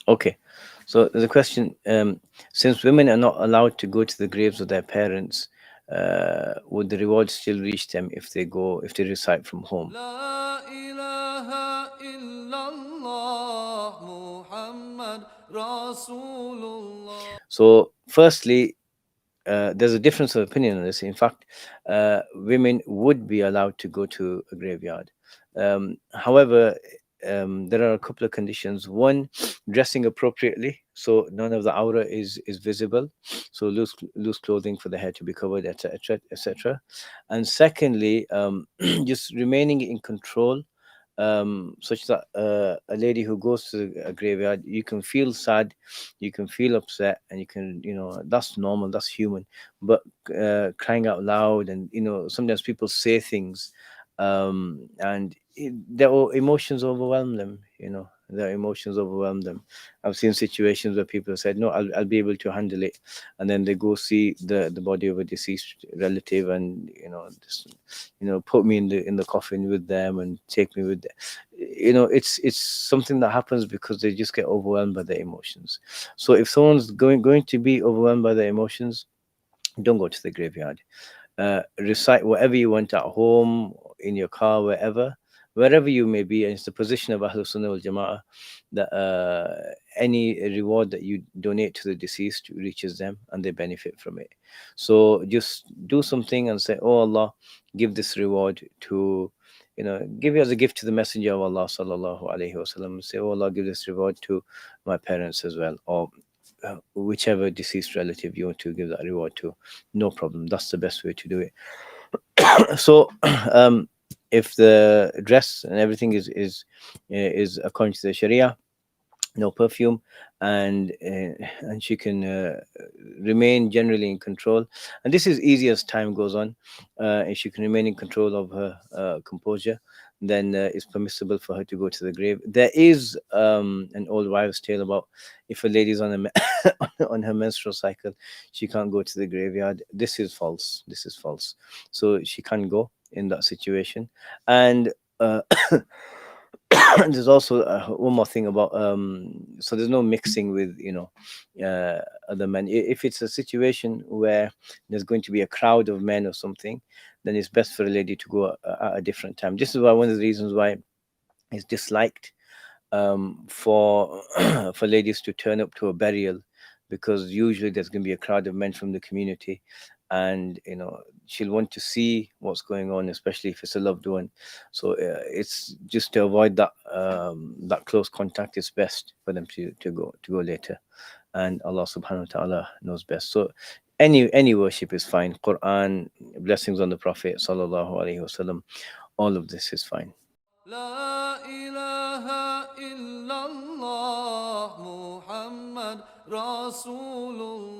Okay. So there's a question. Since women are not allowed to go to the graves of their parents, would the reward still reach them if they recite from home? لا إله إلا الله محمد رسول الله. So, firstly, there's a difference of opinion on this. In fact, women would be allowed to go to a graveyard. However, there are a couple of conditions. One, dressing appropriately, so none of the aura is visible. So loose clothing for the head to be covered, etc., etc. And secondly, just remaining in control, such that a lady who goes to a graveyard, you can feel sad, you can feel upset, and you can, that's normal, that's human. But crying out loud, and sometimes people say things, and their emotions overwhelm them. Their emotions overwhelm them. I've seen situations where people said, no, I'll be able to handle it, and then they go see the body of a deceased relative, and just, put me in the coffin with them and take me with them. It's something that happens because they just get overwhelmed by their emotions. So if someone's going to be overwhelmed by their emotions, don't go to the graveyard. Recite whatever you want at home, in your car, wherever you may be. And it's the position of Ahlul Sunnah wal Jama'ah that any reward that you donate to the deceased reaches them and they benefit from it. So just do something and say, oh Allah, give this reward to, give it as a gift to the Messenger of Allah sallallahu alaihi wasallam. Say, oh Allah, give this reward to my parents as well, or whichever deceased relative you want to give that reward to. No problem. That's the best way to do it. So, if the dress and everything is according to the Sharia, no perfume, and she can remain generally in control, and this is easy as time goes on. If she can remain in control of her composure, then it's permissible for her to go to the grave. There is an old wives' tale about if a lady's on a on her menstrual cycle, she can't go to the graveyard. This is false. This is false. So she can't go in that situation. And there's also one more thing about, so there's no mixing with other men. If it's a situation where there's going to be a crowd of men or something, then it's best for a lady to go at a different time. This is why one of the reasons why it's disliked for for ladies to turn up to a burial, because usually there's going to be a crowd of men from the community, and she'll want to see what's going on, especially if it's a loved one. So it's just to avoid that close contact. It's best for them to go later, and Allah subhanahu wa ta'ala knows best. So any worship is fine. Quran, blessings on the Prophet sallallahu alaihi wasallam, all of this is fine. لا إله إلا الله محمد رسول الله.